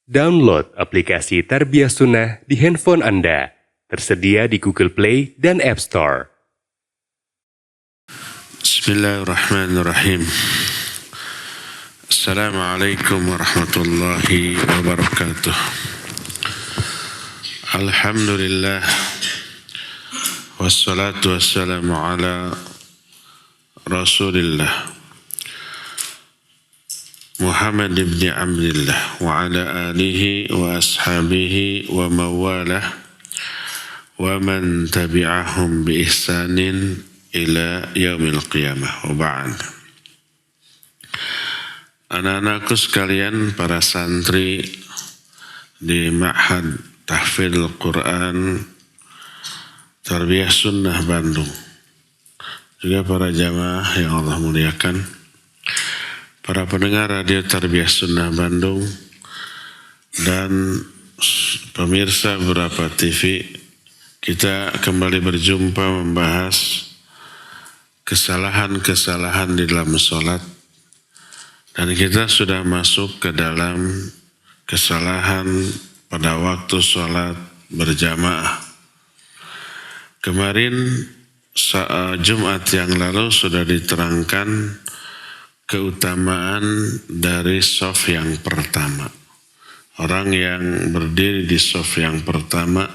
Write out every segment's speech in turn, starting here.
Download aplikasi Tarbiyah Sunnah di handphone Anda. Tersedia di Google Play dan App Store. Bismillahirrahmanirrahim. Assalamualaikum warahmatullahi wabarakatuh. Alhamdulillah. Wassalatu wassalamu ala Rasulillah Muhammad ibn Abdillah wa ala alihi wa ashabihi wa mawalah wa man tabi'ahum bi ihsanin ila yaumil qiyamah wa ba'd. Anak-anakku sekalian, para santri di Ma'had Tahfidz Quran Tarbiyah Sunnah Bandung, juga para jamaah yang Allah muliakan, para pendengar radio Tarbiyah Sunnah Bandung, dan pemirsa beberapa TV, kita kembali berjumpa membahas kesalahan-kesalahan di dalam sholat, dan kita sudah masuk ke dalam kesalahan pada waktu sholat berjamaah. Kemarin Jumat yang lalu sudah diterangkan keutamaan dari shaf yang pertama. Orang yang berdiri di shaf yang pertama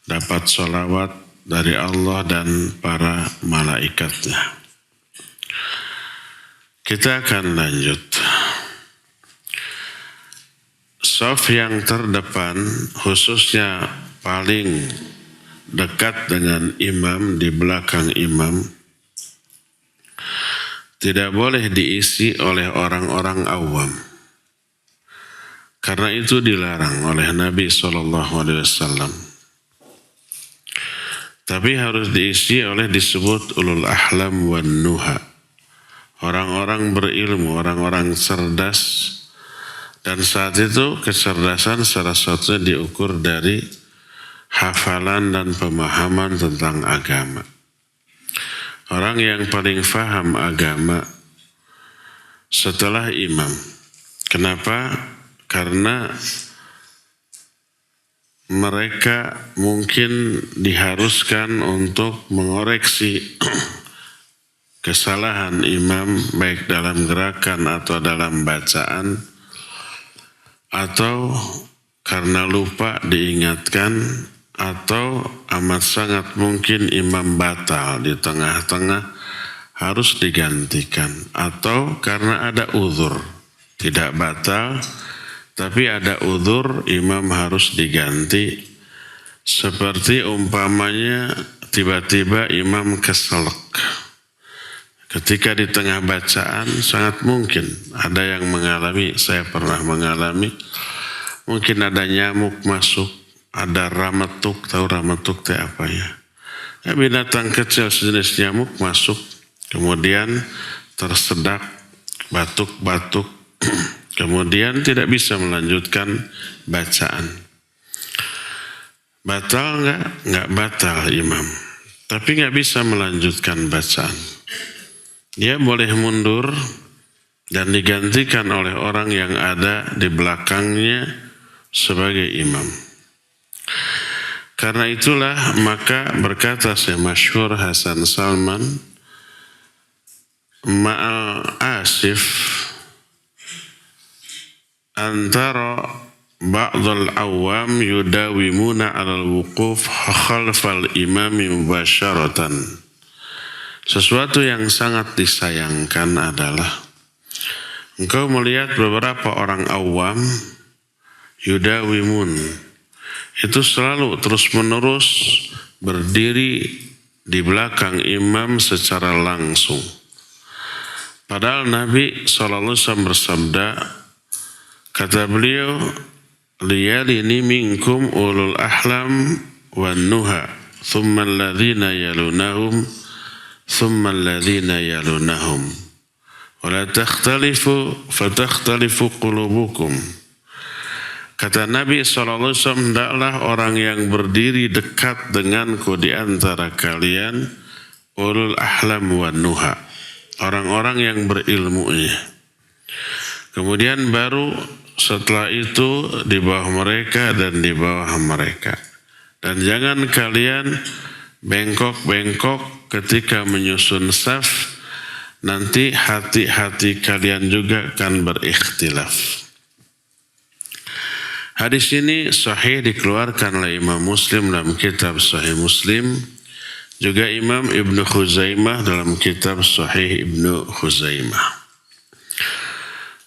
dapat sholawat dari Allah dan para malaikatnya. Kita akan lanjut. Shaf yang terdepan, khususnya paling dekat dengan imam, di belakang imam, tidak boleh diisi oleh orang-orang awam. Karena itu dilarang oleh Nabi SAW. Tapi harus diisi oleh disebut ulul ahlam wan nuha. Orang-orang berilmu, orang-orang cerdas. Dan saat itu kecerdasan salah satunya diukur dari hafalan dan pemahaman tentang agama. Orang yang paling faham agama setelah imam. Kenapa? Karena mereka mungkin diharuskan untuk mengoreksi kesalahan imam, baik dalam gerakan atau dalam bacaan, atau karena lupa diingatkan, atau amat sangat mungkin imam batal di tengah-tengah harus digantikan, atau karena ada uzur, tidak batal tapi ada uzur, imam harus diganti. Seperti umpamanya tiba-tiba imam keselak ketika di tengah bacaan, sangat mungkin ada yang mengalami, saya pernah mengalami, mungkin ada nyamuk masuk, ada ramatuk, tahu ramatuk itu apa ya? Binatang kecil sejenis nyamuk masuk, kemudian tersedak, batuk-batuk, kemudian tidak bisa melanjutkan bacaan. Batal enggak? Enggak batal imam, tapi enggak bisa melanjutkan bacaan. Dia boleh mundur dan digantikan oleh orang yang ada di belakangnya sebagai imam. Karena itulah maka berkata Syekh masyhur Hasan Salman, ma'al asif antara ba'dal awam yudawimuna alal wuquf khalfal imami mubasyaratan. Sesuatu yang sangat disayangkan adalah engkau melihat beberapa orang awam yudawimun, itu selalu terus-menerus berdiri di belakang imam secara langsung. Padahal Nabi SAW bersabda, kata beliau, liyalini minkum ulul ahlam wan nuha, thumma alladhina yalunahum, thumma alladhina yalunahum, wa la takhtalifu fatakhtalifu qulubukum. Kata Nabi SAW, hendaklah orang yang berdiri dekat denganku di antara kalian ulul ahlam wan nuha, orang-orang yang berilmunya. Kemudian baru setelah itu di bawah mereka dan di bawah mereka. Dan jangan kalian bengkok-bengkok ketika menyusun saf, nanti hati-hati kalian juga akan berikhtilaf. Hadis ini sahih dikeluarkan oleh Imam Muslim dalam kitab Sahih Muslim, juga Imam Ibnu Khuzaimah dalam kitab Sahih Ibnu Khuzaimah.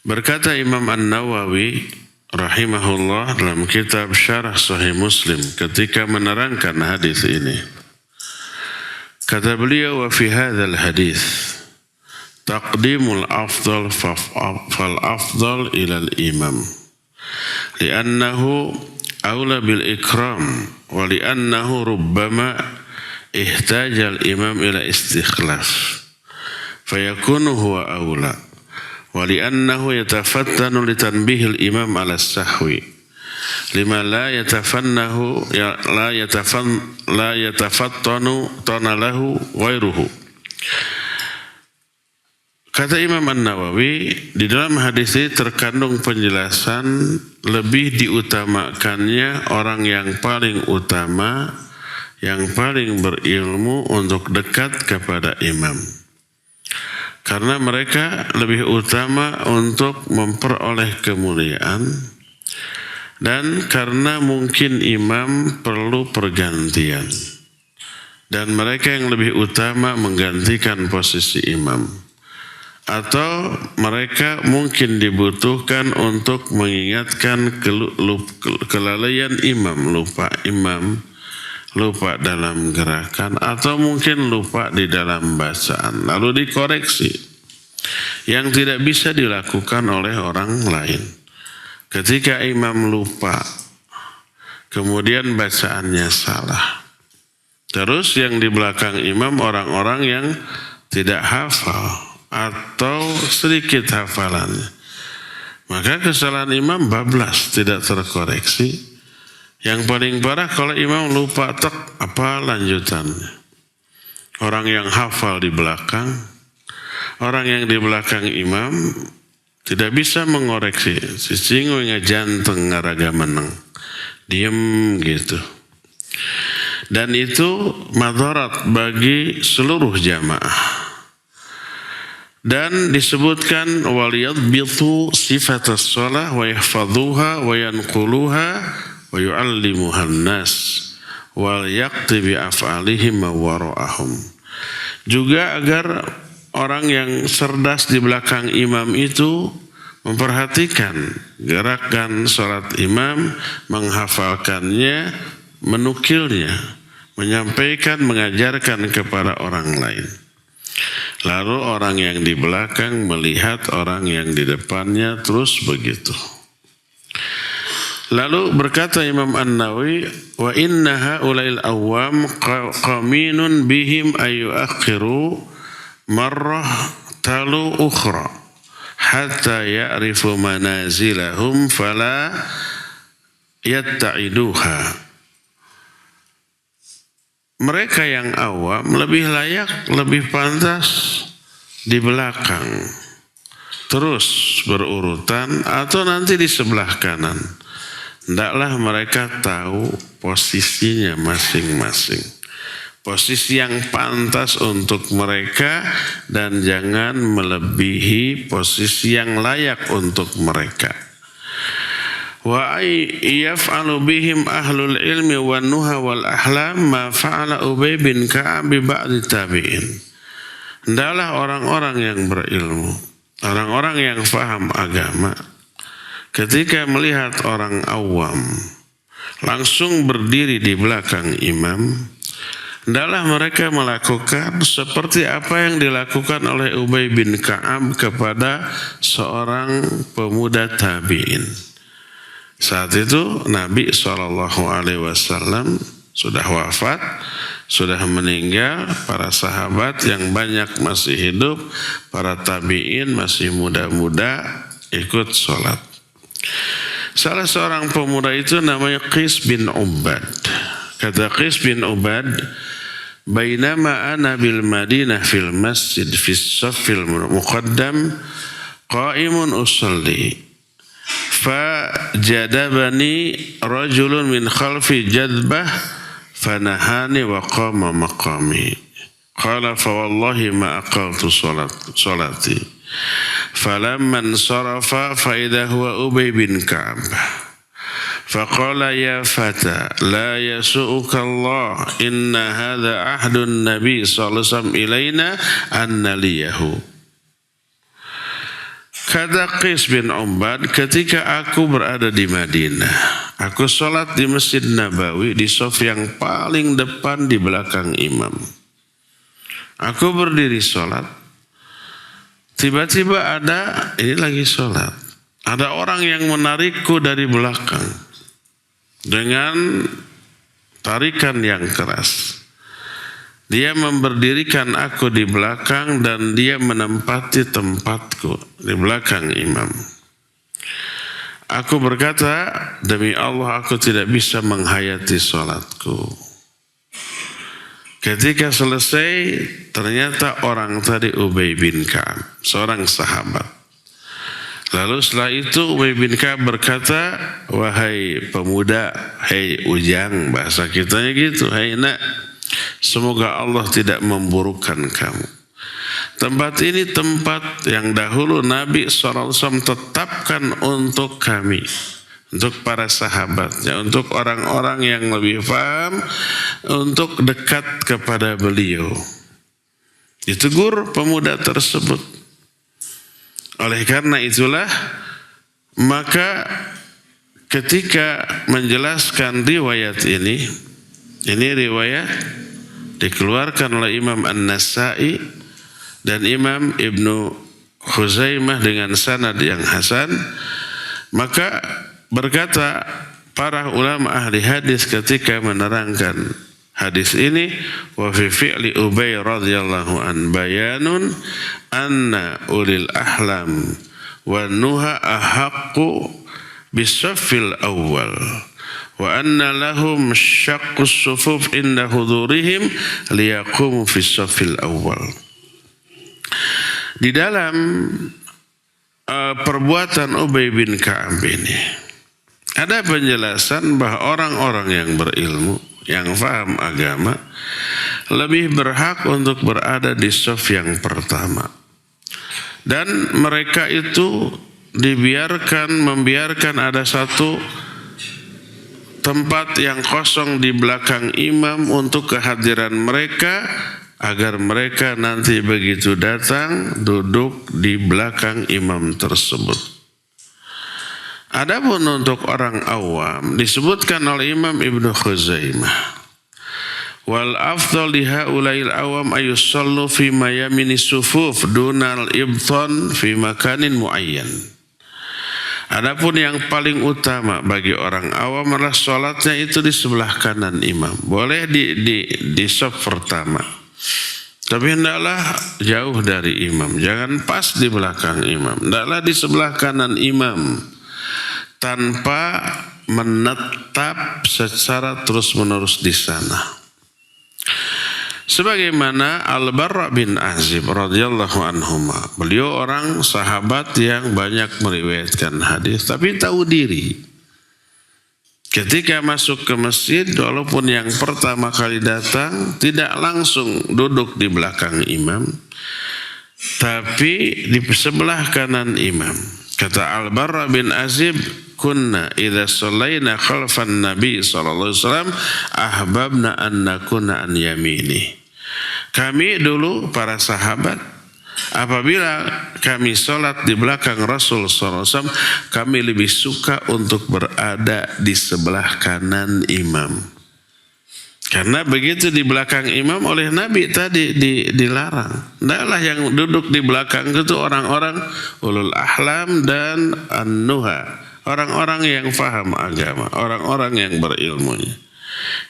Berkata Imam An-Nawawi rahimahullah dalam kitab Syarah Sahih Muslim ketika menerangkan hadis ini. Kata beliau, wa fi hadzal hadis taqdimul afdal fal afdal ila al-imam. Li'annahu awla bil ikram wa li'annahu rubbama ihtaja al-imam ila istikhlaf fayakunu huwa awla wa li'annahu yatafattanu litanbih al-imam ala sahwi lima la yatafattanu tanalahu ghairuhu. Kata Imam An-Nawawi, di dalam hadis ini terkandung penjelasan lebih diutamakannya orang yang paling utama, yang paling berilmu untuk dekat kepada imam. Karena mereka lebih utama untuk memperoleh kemuliaan, dan karena mungkin imam perlu pergantian. Dan mereka yang lebih utama menggantikan posisi imam. Atau mereka mungkin dibutuhkan untuk mengingatkan kelalaian imam, lupa dalam gerakan, atau mungkin lupa di dalam bacaan, lalu dikoreksi. Yang tidak bisa dilakukan oleh orang lain. Ketika imam lupa, kemudian bacaannya salah. Terus yang di belakang imam orang-orang yang tidak hafal atau sedikit hafalannya, maka kesalahan imam bablas, tidak terkoreksi. Yang paling parah kalau imam lupa, apa lanjutannya. Orang yang hafal di belakang, orang yang di belakang imam tidak bisa mengoreksi. Sisinggu ngejanteng ngaraga meneng, diem gitu. Dan itu madarat bagi seluruh jamaah. Dan disebutkan waliyadbitu sifatas shalah wa yahfadhuha wa yanquluha wa yu'allimuhan nas wal yaqti bi af'alihim wara'ahum. Juga agar orang yang cerdas di belakang imam itu memperhatikan gerakan salat imam, menghafalkannya, menukilnya, menyampaikan, mengajarkan kepada orang lain. Lalu orang yang di belakang melihat orang yang di depannya, terus begitu. Lalu berkata Imam An-Nawawi, wa inna haula'il awam qaminun bihim ayyuakhiru marrah talu ukhra hatta ya'rifu manazilahum fala yatta'iduha. Mereka yang awam lebih layak, lebih pantas di belakang, terus berurutan, atau nanti di sebelah kanan. Hendaklah mereka tahu posisinya masing-masing, posisi yang pantas untuk mereka, dan jangan melebihi posisi yang layak untuk mereka. Wa yaf'alu bihim ahlul ilmi wan nuha wal ahlam ma fa'ala Ubay bin Ka'ab bi ba'di tabi'in. Hendaklah orang-orang yang berilmu, orang-orang yang faham agama, ketika melihat orang awam langsung berdiri di belakang imam, hendaklah mereka melakukan seperti apa yang dilakukan oleh Ubay bin Ka'ab kepada seorang pemuda tabi'in. Saat itu Nabi SAW sudah wafat, sudah meninggal, para sahabat yang banyak masih hidup, para tabi'in masih muda-muda ikut sholat. Salah seorang pemuda itu namanya Qis bin Ubad. Kata Qis bin Ubad, bainama ana bil Madinah fil masjid fis saffil muqaddam qa'imun usalli fajadabani rajulun min khalfi jadbah fanahani wa qama maqami. Qala fa wallahi ma aqaltu salati. Falamma sarafa fa idha huwa Ubay bin Ka'ab. Faqala ya fata la yasu'uka Allah inna hadha ahdun nabi sallallahu alaihi wasallam ilaina anna liyahu. Kata Qais bin Umbad, ketika aku berada di Madinah, aku sholat di Masjid Nabawi di shaf yang paling depan di belakang imam. Aku berdiri sholat, tiba-tiba ini lagi sholat, ada orang yang menarikku dari belakang dengan tarikan yang keras. Dia memberdirikan aku di belakang dan dia menempati tempatku di belakang imam. Aku berkata, demi Allah aku tidak bisa menghayati sholatku. Ketika selesai, ternyata orang tadi Ubay bin Ka'ab, seorang sahabat. Lalu setelah itu Ubay bin Ka'ab berkata, wahai pemuda, hei ujang, bahasa kitanya gitu, hei nak, semoga Allah tidak memburukkan kamu. Tempat ini tempat yang dahulu Nabi SAW tetapkan untuk kami, untuk para sahabatnya, untuk orang-orang yang lebih paham, untuk dekat kepada beliau. Ditegur pemuda tersebut. Oleh karena itulah, maka ketika menjelaskan riwayat ini riwayat dikeluarkan oleh Imam An-Nasa'i dan Imam Ibnu Khuzaimah dengan sanad yang hasan. Maka berkata para ulama ahli hadis ketika menerangkan hadis ini, wa fi fi'li Ubay radhiyallahu an bayanun anna ulil ahlam wa nuha ahaqqu bisaffil awal wa anna lahum syaqqus sufuf inda hudurihim liyaqumu fi saffil awal. Di dalam perbuatan Ubay bin Ka'ab ini ada penjelasan bahwa orang-orang yang berilmu, yang paham agama, lebih berhak untuk berada di shaf yang pertama. Dan mereka itu membiarkan ada satu tempat yang kosong di belakang imam untuk kehadiran mereka, agar mereka nanti begitu datang duduk di belakang imam tersebut. Adapun untuk orang awam disebutkan oleh Imam Ibnu Khuzaimah, wal afdal li haula'il awam ayusallu fi mayamini sufuf dunal ibtan fi makanin muayyan. Adapun yang paling utama bagi orang awam adalah sholatnya itu di sebelah kanan imam. Boleh di shaf pertama, tapi hendaklah jauh dari imam. Jangan pas di belakang imam. Hendaklah di sebelah kanan imam, tanpa menetap secara terus-menerus di sana. Sebagaimana Al-Barra bin Azib radhiyallahu anhuma, beliau orang sahabat yang banyak meriwayatkan hadis, tapi tahu diri. Ketika masuk ke masjid, walaupun yang pertama kali datang, tidak langsung duduk di belakang imam, tapi di sebelah kanan imam. Kata Al-Barra bin Azib, kunna idza shallaina khalfan nabi sallallahu alaihi wasallam ahbabna an nakuna an yamini. Kami dulu para sahabat, apabila kami sholat di belakang Rasul sallallahu alaihi wasallam, kami lebih suka untuk berada di sebelah kanan imam. Karena begitu di belakang imam oleh Nabi tadi dilarang. Tidaklah yang duduk di belakang itu orang-orang ulul ahlam dan an-nuha, orang-orang yang paham agama, orang-orang yang berilmunya,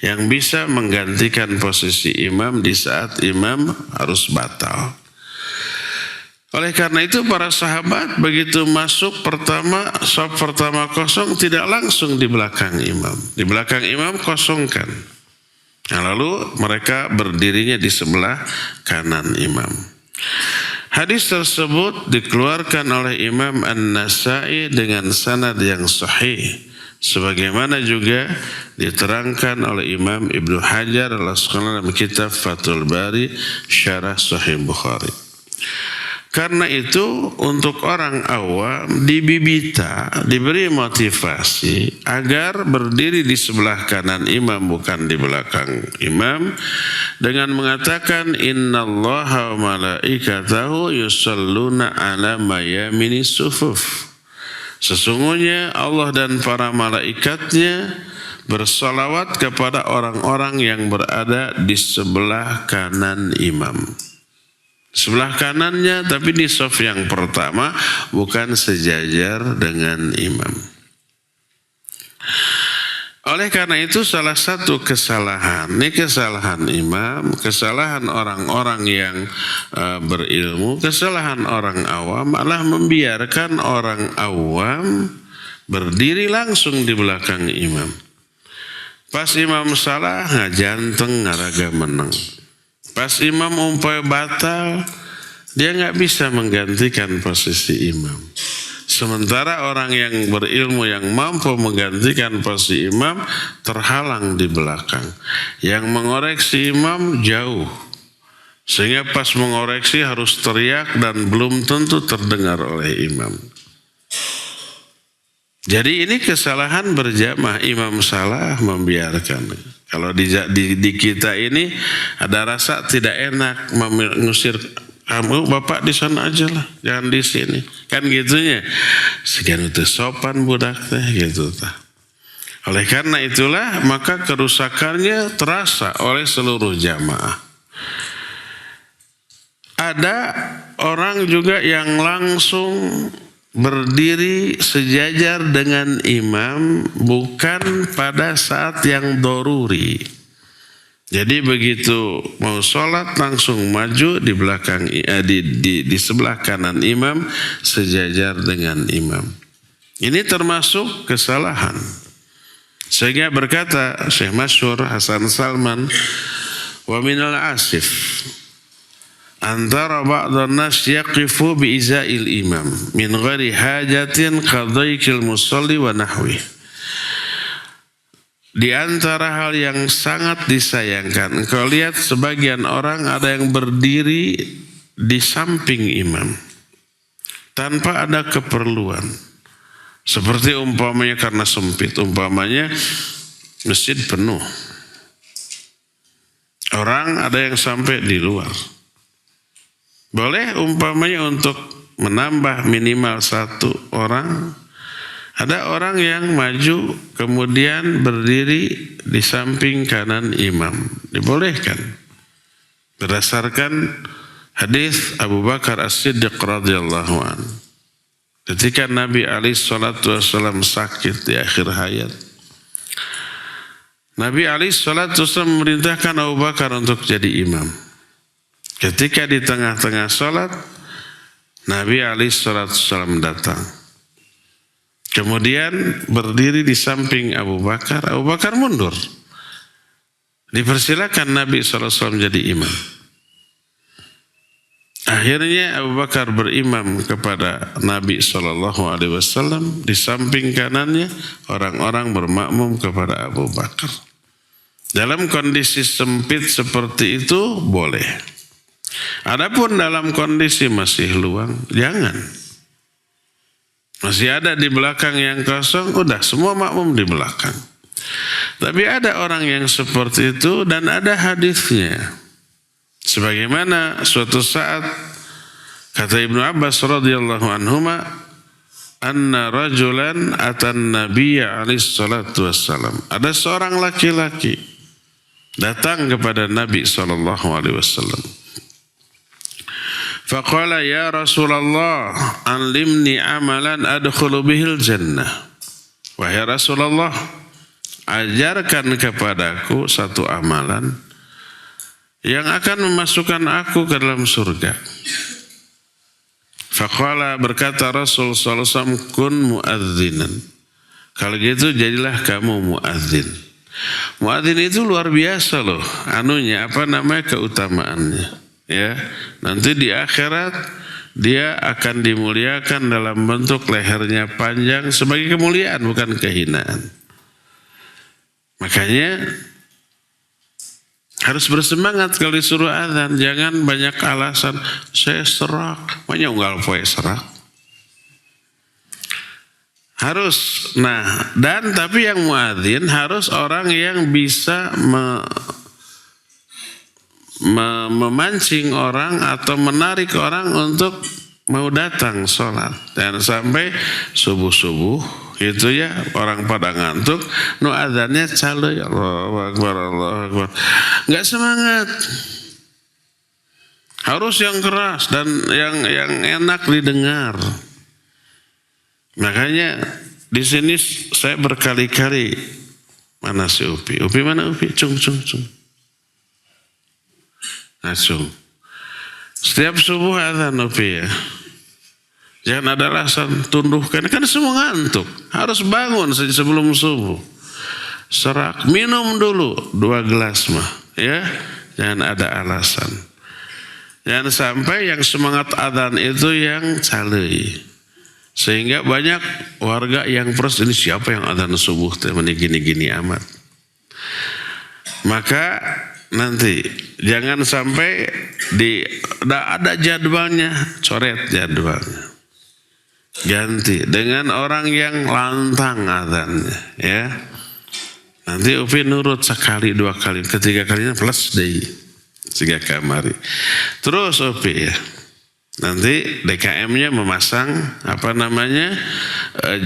yang bisa menggantikan posisi imam di saat imam harus batal. Oleh karena itu para sahabat begitu masuk shaf pertama kosong, tidak langsung di belakang imam. Di belakang imam kosongkan. Nah, lalu mereka berdirinya di sebelah kanan imam. Hadis tersebut dikeluarkan oleh Imam An-Nasai dengan sanad yang sahih, sebagaimana juga diterangkan oleh Imam Ibnu Hajar al-Asqalani dalam kitab Fathul Bari Syarah Sahih Bukhari. Karena itu untuk orang awam dibibita, diberi motivasi agar berdiri di sebelah kanan imam bukan di belakang imam dengan mengatakan innallaha wa malaikatahu yusalluna ala mayamini sufuf. Sesungguhnya Allah dan para malaikatnya bersalawat kepada orang-orang yang berada di sebelah kanan imam. Sebelah kanannya tapi di saf yang pertama, bukan sejajar dengan imam. Oleh karena itu salah satu kesalahan, ini kesalahan imam, kesalahan orang-orang yang berilmu, kesalahan orang awam adalah membiarkan orang awam berdiri langsung di belakang imam. Pas imam salah, ngajanteng, ngaraga menang. Pas imam umpamanya batal, dia nggak bisa menggantikan posisi imam. Sementara orang yang berilmu yang mampu menggantikan posisi imam terhalang di belakang. Yang mengoreksi imam jauh. Sehingga pas mengoreksi harus teriak dan belum tentu terdengar oleh imam. Jadi ini kesalahan berjamaah, imam salah membiarkan. Kalau di kita ini ada rasa tidak enak mengusir kamu, bapak di sana aja lah, jangan di sini. Kan gitunya. Sekian itu sopan budak teh gitu tah. Oleh karena itulah maka kerusakannya terasa oleh seluruh jamaah. Ada orang juga yang langsung berdiri sejajar dengan imam bukan pada saat yang doruri. Jadi begitu mau sholat langsung maju di belakang di sebelah kanan imam sejajar dengan imam. Ini termasuk kesalahan. Sehingga berkata Syekh Masyhur Hasan Salman, wa minal asif antara ba'dhan nas yaqifu bi iza'il imam min ghairi hajatin qadaikil musalli wa nahwi. Di antara hal yang sangat disayangkan, engkau lihat sebagian orang ada yang berdiri di samping imam tanpa ada keperluan. Seperti umpamanya karena sempit, umpamanya masjid penuh. Orang ada yang sampai di luar. Boleh umpamanya untuk menambah minimal satu orang. Ada orang yang maju kemudian berdiri di samping kanan imam. Dibolehkan. Berdasarkan hadis Abu Bakar As-Siddiq radhiyallahu anhu. Ketika Nabi SAW sakit di akhir hayat, Nabi SAW memerintahkan Abu Bakar untuk jadi imam. Ketika di tengah-tengah salat, Nabi SAW datang. Kemudian berdiri di samping Abu Bakar. Abu Bakar mundur. Dipersilakan Nabi SAW jadi imam. Akhirnya Abu Bakar berimam kepada Nabi SAW. Di samping kanannya orang-orang bermakmum kepada Abu Bakar. Dalam kondisi sempit seperti itu boleh. Adapun dalam kondisi masih luang, jangan. Masih ada di belakang yang kosong, udah semua makmum di belakang. Tapi ada orang yang seperti itu dan ada hadisnya. Sebagaimana suatu saat kata Ibnu Abbas radhiyallahu anhuma, anna rajulan atan nabiyya alaihi salatu wassalam. Ada seorang laki-laki datang kepada Nabi sallallahu alaihi wasallam. Faqala ya Rasulullah, alimni amalan adkhulu bihil jannah. Wahai Rasulullah, ajarkan kepadaku satu amalan yang akan memasukkan aku ke dalam surga. Faqala, berkata Rasul sallallahu alaihi wasallam, kun muadzinan. Kalau gitu jadilah kamu muadzin. Muadzin itu luar biasa loh, keutamaannya. Ya, nanti di akhirat dia akan dimuliakan dalam bentuk lehernya panjang sebagai kemuliaan, bukan kehinaan. Makanya harus bersemangat kalau disuruh azan. Jangan banyak alasan, saya serak, banyak unggal poe serak. Harus, dan tapi yang muadzin harus orang yang bisa memancing orang atau menarik orang untuk mau datang sholat. Dan sampai subuh-subuh itu ya orang pada ngantuk, azannya calo, ya Allahu Akbar, Allahu Akbar. Nggak semangat. Harus yang keras dan yang enak didengar. Makanya di sini saya berkali-kali, mana si Upi? Upi mana Upi? Cung. Cung. Setiap subuh azan Upi ya. Jangan ada alasan tundukkan, kan semua ngantuk. Harus bangun sebelum subuh. Serak, minum dulu 2 gelas mah, ya. Jangan ada alasan. Jangan sampai yang semangat azan itu yang calei. Sehingga banyak warga yang pers, ini siapa yang azan subuh gini-gini amat. Maka nanti jangan sampai ada jadwalnya, coret jadwalnya. Ganti dengan orang yang lantang azannya, ya. Nanti Upi nurut sekali, 2 kali, ketiga kalinya plus deh, 3 kamari. Terus Upi ya. Nanti DKM-nya memasang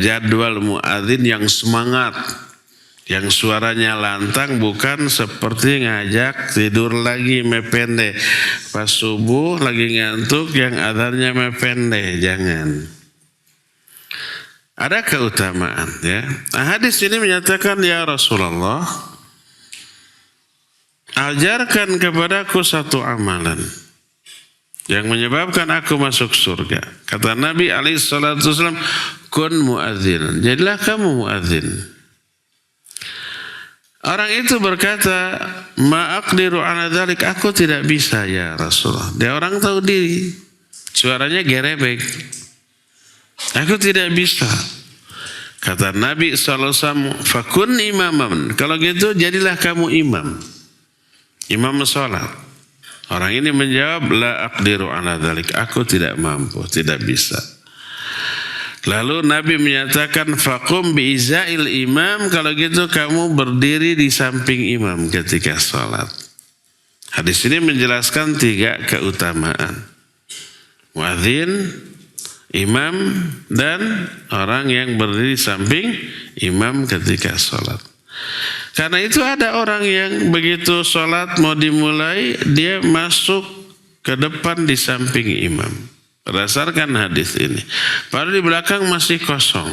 jadwal muadzin yang semangat, yang suaranya lantang, bukan seperti ngajak tidur lagi mepende pas subuh lagi ngantuk yang adzannya mepende. Jangan. Ada keutamaan ya. Hadis ini menyatakan, ya Rasulullah, ajarkan kepadaku satu amalan yang menyebabkan aku masuk surga. Kata Nabi alaihissalam, kun muadzin, jadilah kamu muadzin. Orang itu berkata, ma aqdiru ala dzalik, aku tidak bisa ya Rasulullah. Dia orang tahu diri, suaranya gerebek. Aku tidak bisa. Kata Nabi SAW, fakun imaman. Kalau gitu jadilah kamu imam. Imam sholat. Orang ini menjawab, la aqdiru ala dzalik, aku tidak mampu, tidak bisa. Lalu Nabi menyatakan, faqum bi'izail imam, kalau gitu kamu berdiri di samping imam ketika sholat. Hadis ini menjelaskan 3 keutamaan. Muadzin, imam, dan orang yang berdiri di samping imam ketika sholat. Karena itu ada orang yang begitu sholat mau dimulai, dia masuk ke depan di samping imam. Berdasarkan hadis ini. Padahal di belakang masih kosong.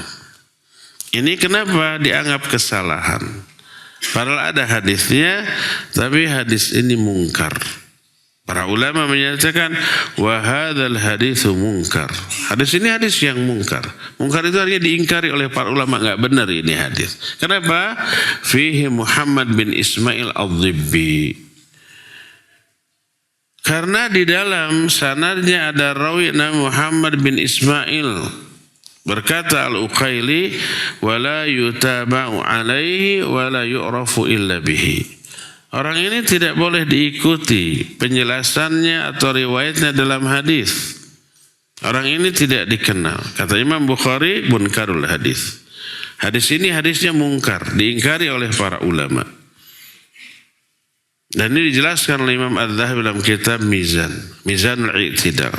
Ini kenapa dianggap kesalahan? Padahal ada hadisnya, tapi hadis ini mungkar. Para ulama menyatakan, wa hadzal haditsu munkar. Hadis ini hadis yang mungkar. Mungkar itu artinya diingkari oleh para ulama, enggak benar ini hadis. Kenapa? Fihi Muhammad bin Ismail al-Dhibbi. Karena di dalam sanadnya ada rawi nama Muhammad bin Ismail. Berkata Al-Uqaili, wala yutaba'u alaihi wala yu'rafu illa bihi. Orang ini tidak boleh diikuti penjelasannya atau riwayatnya dalam hadis. Orang ini tidak dikenal. Kata Imam Bukhari, munkarul hadis. Hadis ini hadisnya mungkar, diingkari oleh para ulama. Dan ini dijelaskan oleh Imam Adz-Dzahabi dalam kitab Mizanul I'tidal.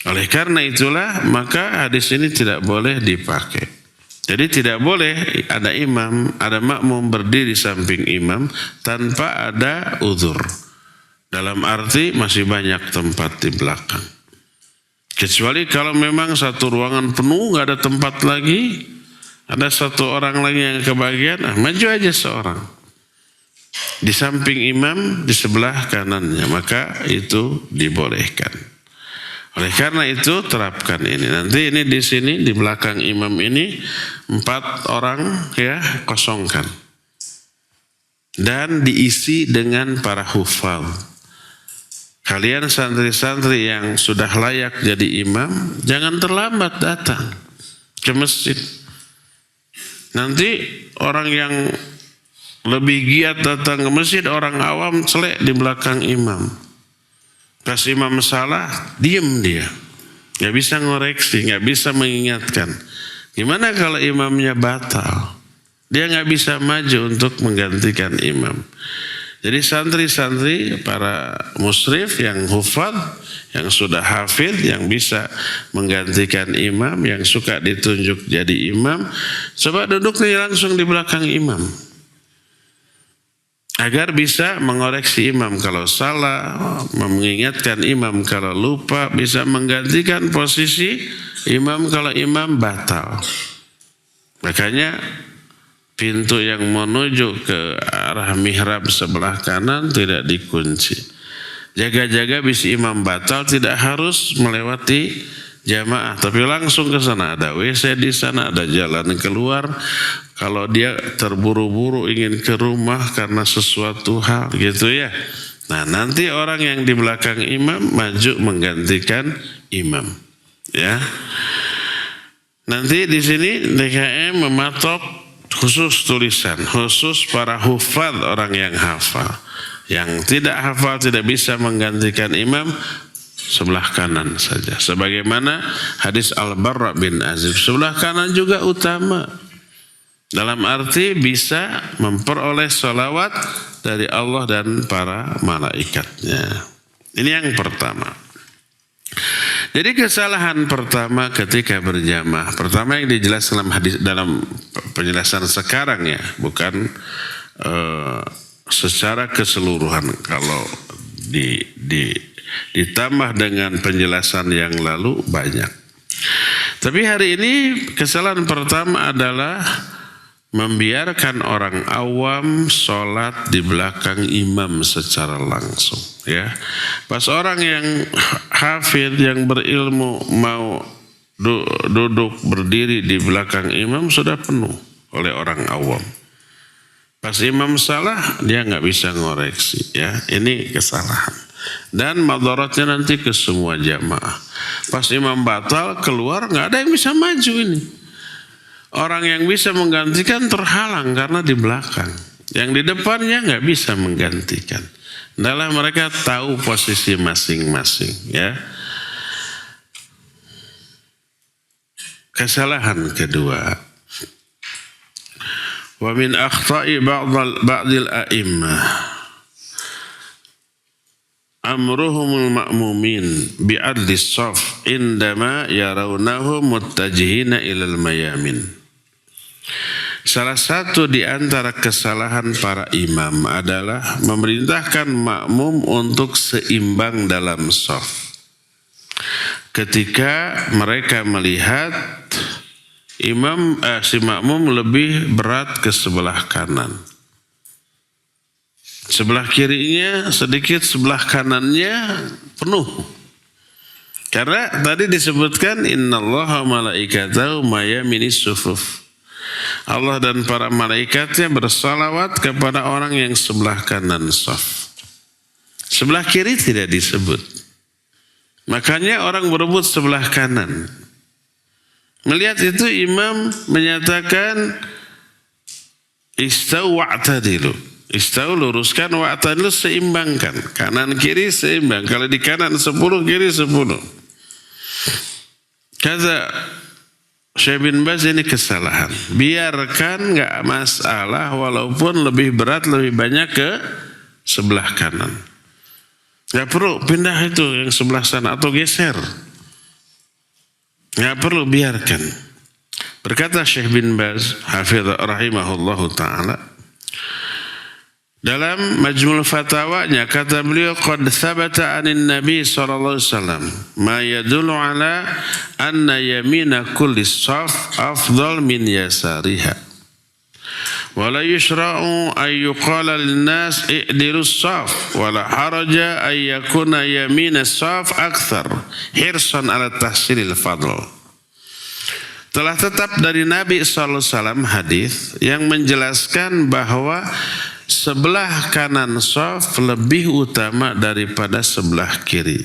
Oleh karena itulah maka hadis ini tidak boleh dipakai. Jadi tidak boleh ada imam, ada makmum berdiri samping imam tanpa ada uzur. Dalam arti masih banyak tempat di belakang. Kecuali kalau memang satu ruangan penuh, nggak ada tempat lagi, ada satu orang lagi yang kebagian, maju aja seorang. Di samping imam, di sebelah kanannya, maka itu dibolehkan. Oleh karena itu terapkan ini. Nanti ini di sini di belakang imam ini 4 orang ya kosongkan. Dan diisi dengan para hufal. kalian santri-santri yang sudah layak jadi imam, jangan terlambat datang ke masjid. Nanti orang yang lebih giat datang ke masjid, orang awam celek di belakang imam. Pas imam salah, diem dia. Gak bisa ngoreksi, gak bisa mengingatkan. Gimana kalau imamnya batal? Dia gak bisa maju untuk menggantikan imam. Jadi santri-santri, para musyrif yang hufad, yang sudah hafid, yang bisa menggantikan imam, yang suka ditunjuk jadi imam, coba duduk nih langsung di belakang imam. Agar bisa mengoreksi imam kalau salah, mengingatkan imam kalau lupa, bisa menggantikan posisi imam kalau imam batal. Makanya pintu yang menuju ke arah mihrab sebelah kanan tidak dikunci. Jaga-jaga bis imam batal, tidak harus melewati jamaah, tapi langsung ke sana. Ada WC di sana, ada jalan keluar. Kalau dia terburu-buru ingin ke rumah karena sesuatu hal gitu ya. Nah, nanti orang yang di belakang imam maju menggantikan imam. Ya. Nanti di sini DKM mematok khusus tulisan, khusus para hufad, orang yang hafal. Yang tidak hafal tidak bisa menggantikan imam, sebelah kanan saja. Sebagaimana hadis Al-Barra bin Azib, sebelah kanan juga utama. Dalam arti bisa memperoleh sholawat dari Allah dan para malaikatnya. Ini yang pertama. Jadi kesalahan pertama ketika berjamaah, pertama yang dijelaskan dalam hadis, dalam penjelasan sekarang ya, bukan secara keseluruhan. Kalau ditambah dengan penjelasan yang lalu banyak. Tapi hari ini kesalahan pertama adalah membiarkan orang awam sholat di belakang imam secara langsung. Ya, pas orang yang hafid, yang berilmu mau duduk berdiri di belakang imam sudah penuh oleh orang awam. Pas imam salah dia nggak bisa ngoreksi. Ya, ini kesalahan. Dan madaratnya nanti ke semua jamaah. Pas imam batal keluar nggak ada yang bisa maju ini. Orang yang bisa menggantikan terhalang karena di belakang. Yang di depannya nggak bisa menggantikan. Adalah mereka tahu posisi masing-masing. Ya. Kesalahan kedua. Wa min akhta'i ba'dil a'immah. Amruhumul ma'mumin bi'adlis saf indama yarawnahu muttajihina ilal mayamin. Salah satu di antara kesalahan para imam adalah memerintahkan makmum untuk seimbang dalam shaf. Ketika mereka melihat si makmum lebih berat ke sebelah kanan. Sebelah kirinya sedikit, sebelah kanannya penuh. Karena tadi disebutkan innallaha malaikatahu mayaminis sufuf. Allah dan para malaikatnya bersalawat kepada orang yang sebelah kanan shaf. Sebelah kiri tidak disebut. Makanya orang berebut sebelah kanan. Melihat itu imam menyatakan istaw wa'tadilu. Istaw luruskan, wa'tadilu seimbangkan. Kanan kiri seimbang. Kalau di kanan 10, kiri 10. Kata Syekh bin Baz, ini kesalahan. Biarkan, nggak masalah, walaupun lebih berat, lebih banyak ke sebelah kanan. Nggak perlu pindah itu yang sebelah sana atau geser. Nggak perlu, biarkan. Berkata Syekh bin Baz, hafidh rahimahullahu ta'ala, dalam Majmul Fatawanya kata beliau, qad thabata 'anil Nabi sallallahu alaihi wasallam ma yadullu ala anna yamina kulli shaf afdal min yasariha. Wa la yushra'u ay yuqala lin nas i'dilu shaf wa la haraja ay yakuna yamina shaf akthar hirsan ala tahsilil fadl. Telah tetap dari Nabi sallallahu alaihi wasallam hadis yang menjelaskan bahwa sebelah kanan shaf lebih utama daripada sebelah kiri.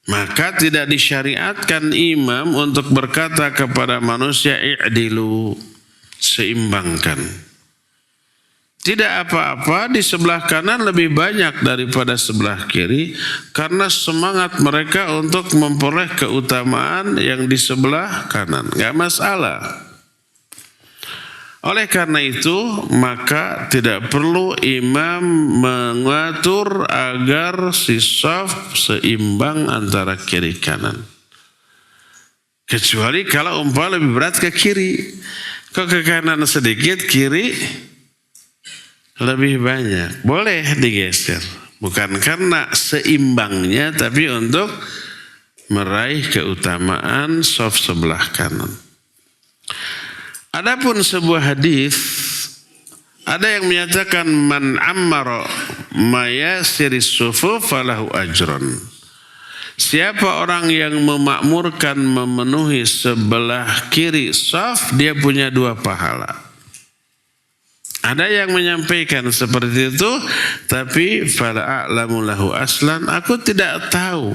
Maka tidak disyariatkan imam untuk berkata kepada manusia i'dilu, seimbangkan. Tidak apa-apa di sebelah kanan lebih banyak daripada sebelah kiri karena semangat mereka untuk memperoleh keutamaan yang di sebelah kanan. Enggak masalah. Oleh karena itu, maka tidak perlu imam mengatur agar si shaf seimbang antara kiri kanan. Kecuali kalau umpama lebih berat ke kiri. Kok ke kanan sedikit, kiri lebih banyak. Boleh digeser. Bukan karena seimbangnya, tapi untuk meraih keutamaan shaf sebelah kanan. Adapun sebuah hadis, ada yang menyatakan man ammara mayasiris sufuf falahu ajron. Siapa orang yang memakmurkan memenuhi sebelah kiri shaf, dia punya 2 pahala. Ada yang menyampaikan seperti itu, tapi fala a'lamu lahu aslan, aku tidak tahu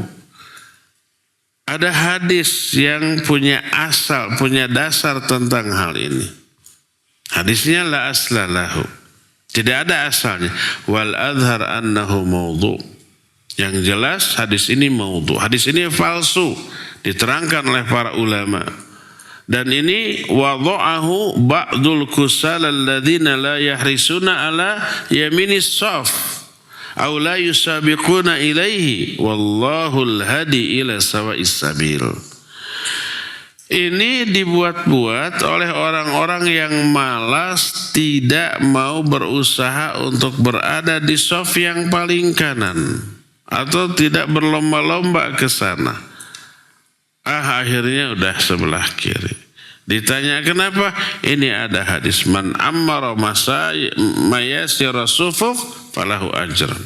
ada hadis yang punya asal, punya dasar tentang hal ini. Hadisnya la asla lahu. Tidak ada asalnya. Wal adhar annahu maudhu. Yang jelas hadis ini maudhu. Hadis ini palsu. Diterangkan oleh para ulama. Dan ini wadha'ahu ba'dul kusal alladzina la yahrisuna ala yaminis shaf. Aw la yusabiquna ilaihi wallahul hadi ila sawa'is sabil. Ini dibuat-buat oleh orang-orang yang malas, tidak mau berusaha untuk berada di shaf yang paling kanan atau tidak berlomba-lomba ke sana. Akhirnya udah sebelah kiri. Ditanya kenapa? Ini ada hadis man ammara mayasira sufuf falahu ajran.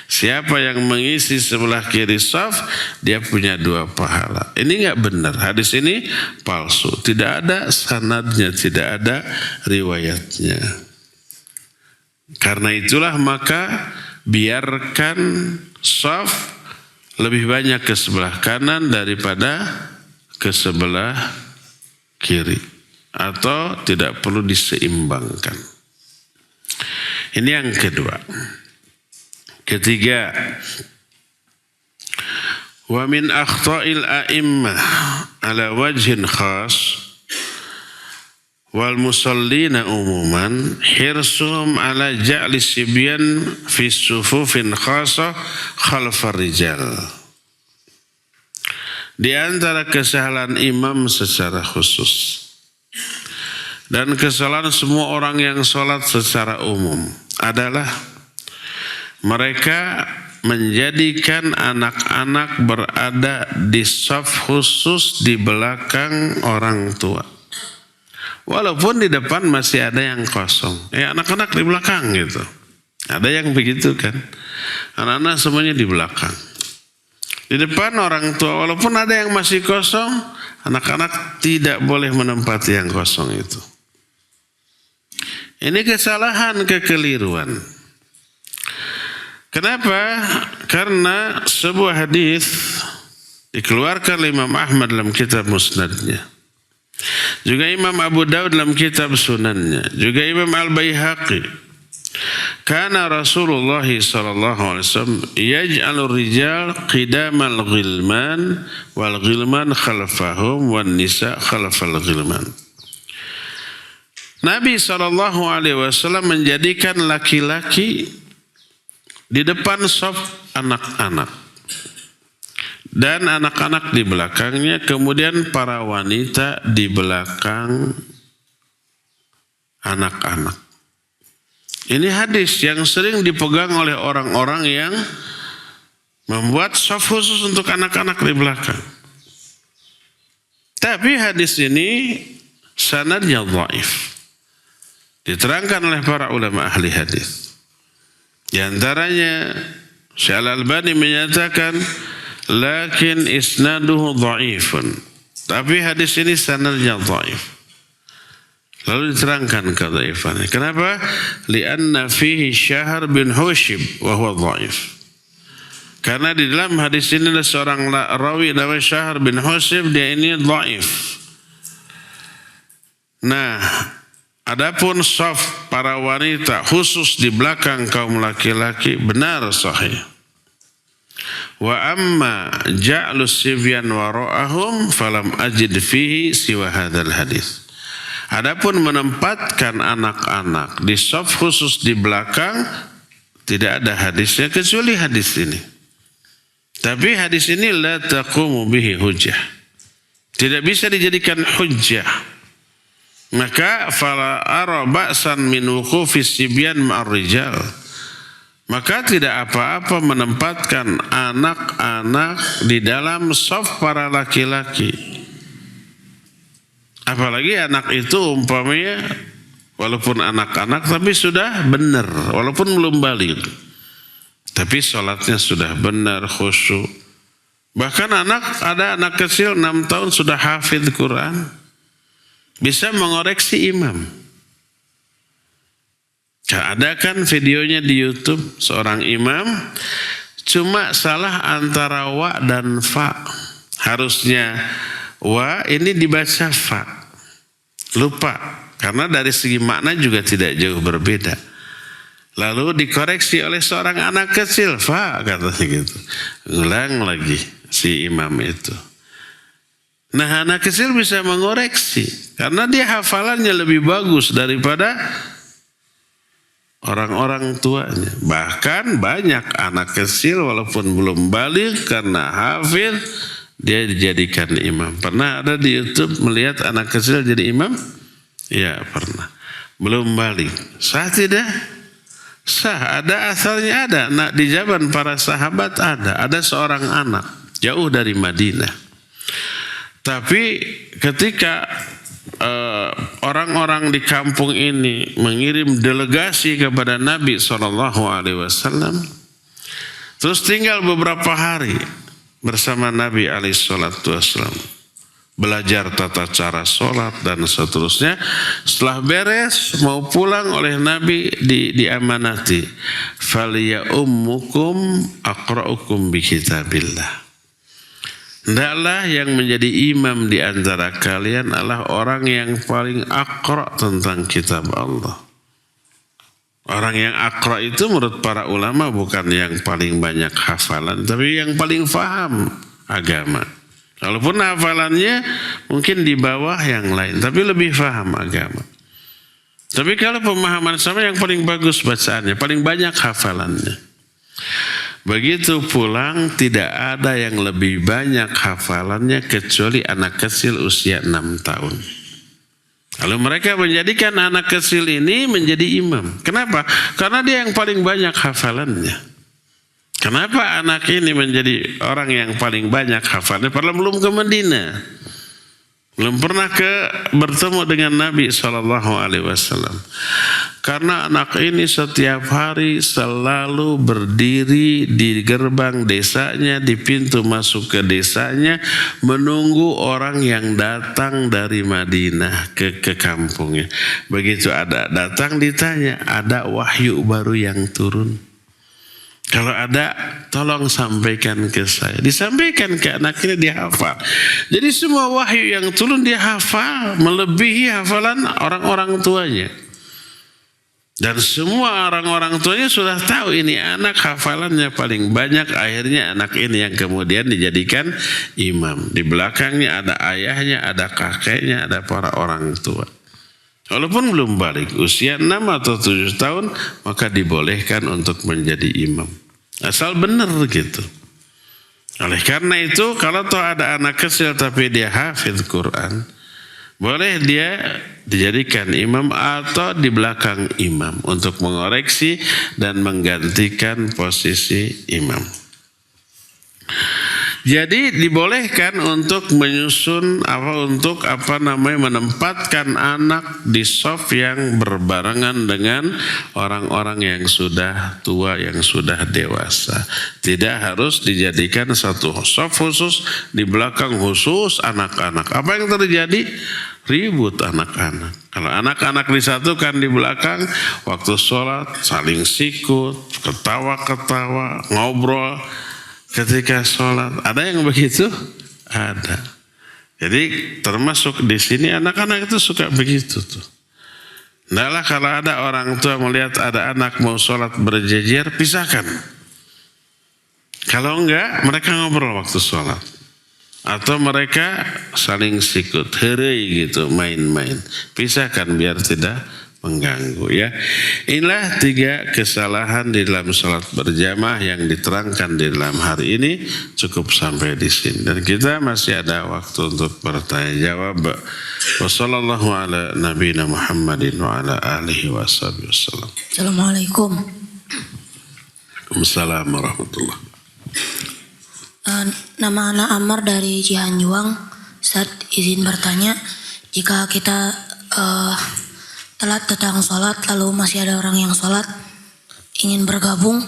Siapa yang mengisi sebelah kiri shaf, dia punya 2 pahala. Ini enggak benar. Hadis ini palsu. Tidak ada sanadnya, tidak ada riwayatnya. Karena itulah maka biarkan shaf lebih banyak ke sebelah kanan daripada ke sebelah kiri, atau tidak perlu diseimbangkan. Ini yang kedua. Ketiga, wa min akhta'il a'immah ala wajhin khas wal musallina umuman hirsuhum ala ja'li sibyan fi sufufin khasa khalfar rijal. Di antara kesalahan imam secara khusus dan kesalahan semua orang yang sholat secara umum adalah mereka menjadikan anak-anak berada di shaf khusus di belakang orang tua. Walaupun di depan masih ada yang kosong. Anak-anak di belakang gitu. Ada yang begitu kan. Anak-anak semuanya di belakang. Di depan orang tua, walaupun ada yang masih kosong, anak-anak tidak boleh menempati yang kosong itu. Ini kesalahan, kekeliruan. Kenapa? Karena sebuah hadis dikeluarkan oleh Imam Ahmad dalam kitab Musnadnya. Juga Imam Abu Daud dalam kitab Sunannya. Juga Imam Al-Baihaqi. Kana Rasulullah sallallahu alaihi wasallam yaj'alur rijal qidamal ghilman wal ghilman khalfahum wan nisa khalfal ghilman. Nabi sallallahu alaihi wasallam menjadikan laki-laki di depan shaf anak-anak dan anak-anak di belakangnya, kemudian para wanita di belakang anak-anak. Ini hadis yang sering dipegang oleh orang-orang yang membuat shaf khusus untuk anak-anak di belakang. Tapi hadis ini sanadnya dhaif. Diterangkan oleh para ulama ahli hadis. Di antaranya Syekh Al-Albani menyatakan lakin isnaduhu dhaifun. Tapi hadis ini sanadnya dhaif. Lalu diterangkan kedhaifannya. Kenapa? Lianna fihi Syahr bin Hushib wa huwa dhaif. Karena di dalam hadis ini ada seorang rawi namanya Syahr bin Hushib, dia ini dhaif. Nah, adapun shaf para wanita khusus di belakang kaum laki-laki benar sahih. Wa amma ja'lus sibyan wara'ahum falam ajid fihi siwa hadzal hadis. Adapun menempatkan anak-anak di shaf khusus di belakang tidak ada hadisnya kecuali hadis ini. Tapi hadis ini la taqumu bihi hujjah. Tidak bisa dijadikan hujjah. Maka fala ara ba'san min wuqufis sibyan ma'ar rijal. Maka tidak apa-apa menempatkan anak-anak di dalam shaf para laki-laki. Apalagi anak itu umpamanya walaupun anak-anak tapi sudah benar, walaupun belum balik. Tapi sholatnya sudah benar, khusyuk. Bahkan ada anak kecil 6 tahun sudah hafidz Quran. Bisa mengoreksi imam. Ada kan videonya di YouTube seorang imam cuma salah antara wa dan fa. Harusnya wa ini dibaca fa. Lupa karena dari segi makna juga tidak jauh berbeda. Lalu dikoreksi oleh seorang anak kecil, fa katanya gitu. Ulang lagi si imam itu. Nah, anak kecil bisa mengoreksi karena dia hafalannya lebih bagus daripada orang-orang tuanya. Bahkan banyak anak kecil walaupun belum balik karena hafid dia dijadikan imam. Pernah ada di YouTube melihat anak kecil jadi imam? Ya pernah. Belum balik. Sah tidak? Sah. Ada asalnya ada. Nah, di zaman para sahabat ada. Ada seorang anak jauh dari Madinah. Tapi ketika orang-orang di kampung ini mengirim delegasi kepada Nabi SAW, terus tinggal beberapa hari bersama Nabi SAW, belajar tata cara sholat dan seterusnya. Setelah beres mau pulang oleh Nabi diamanati, faliya ummukum aqra'ukum bi kitabillah. Hendaklah yang menjadi imam di antara kalian adalah orang yang paling aqra tentang kitab Allah. Orang yang aqra itu menurut para ulama bukan yang paling banyak hafalan, tapi yang paling faham agama. Walaupun hafalannya mungkin di bawah yang lain, tapi lebih faham agama. Tapi kalau pemahaman sama yang paling bagus bacaannya, paling banyak hafalannya. Begitu pulang tidak ada yang lebih banyak hafalannya kecuali anak kecil usia 6 tahun. Lalu mereka menjadikan anak kecil ini menjadi imam. Kenapa? Karena dia yang paling banyak hafalannya. Kenapa anak ini menjadi orang yang paling banyak hafalannya? Padahal belum ke Madinah. Belum pernah bertemu dengan Nabi SAW. Karena anak ini setiap hari selalu berdiri di gerbang desanya, di pintu masuk ke desanya, menunggu orang yang datang dari Madinah ke kampungnya. Begitu ada datang ditanya, ada wahyu baru yang turun. Kalau ada, tolong sampaikan ke saya. Disampaikan ke anak ini, dia hafal. Jadi semua wahyu yang turun dia hafal, melebihi hafalan orang-orang tuanya. Dan semua orang-orang tuanya sudah tahu ini anak hafalannya paling banyak. Akhirnya anak ini yang kemudian dijadikan imam. Di belakangnya ada ayahnya, ada kakeknya, ada para orang tua. Walaupun belum balik, usia 6 atau 7 tahun, maka dibolehkan untuk menjadi imam. Asal benar gitu. Oleh karena itu, kalau toh ada anak kecil tapi dia hafidz Quran, boleh dia dijadikan imam atau di belakang imam untuk mengoreksi dan menggantikan posisi imam. Jadi dibolehkan untuk menyusun menempatkan anak di shaf yang berbarengan dengan orang-orang yang sudah tua, yang sudah dewasa. Tidak harus dijadikan satu shaf khusus, di belakang khusus anak-anak. Apa yang terjadi? Ribut anak-anak. Kalau anak-anak disatukan di belakang, waktu sholat saling sikut, ketawa-ketawa, ngobrol. Ketika sholat, ada yang begitu? Ada. Jadi termasuk di sini anak-anak itu suka begitu tuh. Tidaklah kalau ada orang tua melihat ada anak mau sholat berjejer, pisahkan. Kalau enggak, mereka ngobrol waktu sholat. Atau mereka saling sikut, heureuy gitu, main-main. Pisahkan biar tidak mengganggu ya. Inilah 3 kesalahan di dalam salat berjamaah yang diterangkan di dalam hari ini. Cukup sampai di sini dan kita masih ada waktu untuk bertanya jawab. Wassallallahu ala nabiyina Muhammadin wa ala alihi wasallam. Assalamualaikum. Waalaikumsalam warahmatullahi. Nama anak Amar dari Cianjuang. Ustaz izin bertanya, jika kita telat datang sholat, lalu masih ada orang yang sholat ingin bergabung,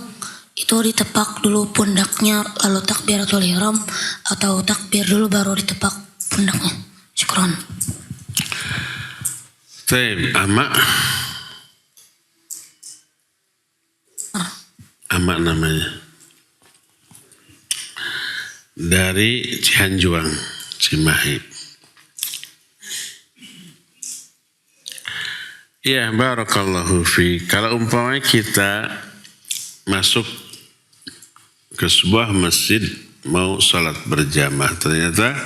itu ditepak dulu pundaknya lalu takbiratul ihram, atau takbir dulu baru ditepak pundaknya? Syukron. Ama namanya, dari Cianjuang, Cimahi. Ya, barakallahu fi. Kalau umpamanya kita masuk ke sebuah masjid mau sholat berjamaah, ternyata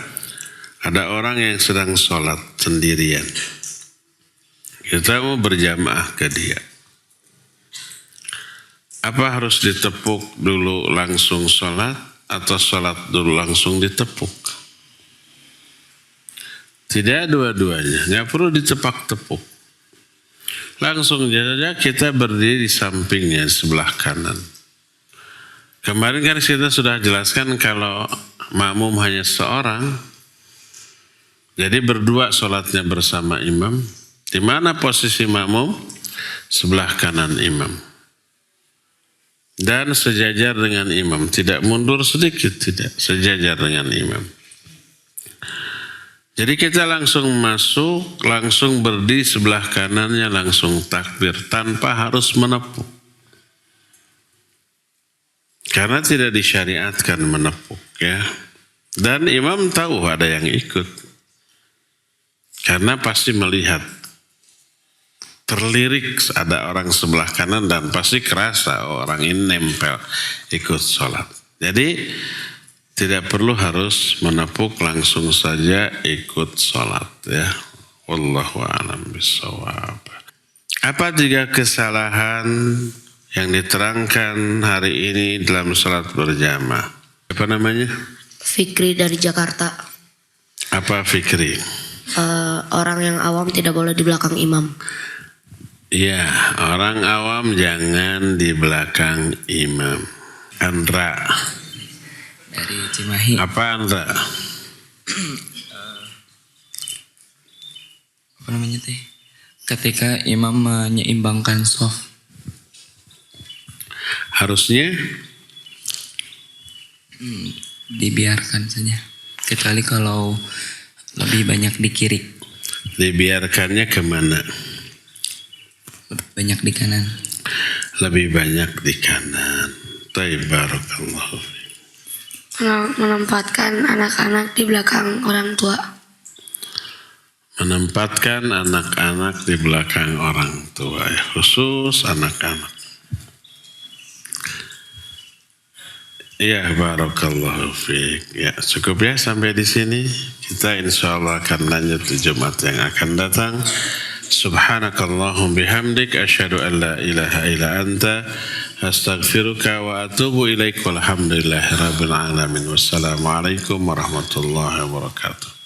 ada orang yang sedang sholat sendirian. Kita mau berjamaah ke dia. Apa harus ditepuk dulu langsung sholat, atau sholat dulu langsung ditepuk? Tidak dua-duanya, nggak perlu ditepak-tepuk. Langsung saja kita berdiri di sampingnya, sebelah kanan. Kemarin kan kita sudah jelaskan kalau makmum hanya seorang, jadi berdua sholatnya bersama imam. Di mana posisi makmum? Sebelah kanan imam. Dan sejajar dengan imam, tidak mundur sedikit, tidak, sejajar dengan imam. Jadi kita langsung masuk, langsung berdiri sebelah kanannya, langsung takbir tanpa harus menepuk. Karena tidak disyariatkan menepuk ya. Dan imam tahu ada yang ikut. Karena pasti melihat, terlirik ada orang sebelah kanan dan pasti kerasa orang ini nempel ikut sholat. Jadi tidak perlu harus menepuk, langsung saja ikut sholat ya. Wallahu a'lam bishawab. Apa 3 kesalahan yang diterangkan hari ini dalam sholat berjamaah? Apa namanya? Fikri dari Jakarta. Apa Fikri? Orang yang awam tidak boleh di belakang imam. Ya, orang awam jangan di belakang imam. Andra dari Cimahi. Apa Andra? Apa namanya teh? Ketika imam menyeimbangkan shaf, harusnya dibiarkan saja. Kecuali kalau lebih banyak di kiri. Dibiarkannya kemana? Banyak di kanan. Lebih banyak di kanan. Barakallahu fiik. Menempatkan anak-anak di belakang orang tua. Menempatkan anak-anak di belakang orang tua, ya, khusus anak-anak. Ya, barakallahu fiik. Ya, cukup ya sampai di sini. Kita insyaallah akan lanjut di Jumat yang akan datang. Subhanakallahum bihamdik asyhadu an la ilaha illa anta astaghfiruka wa atubu ilaik. Walhamdulillahirabbil alamin. Wassalamualaikum warahmatullahi wabarakatuh.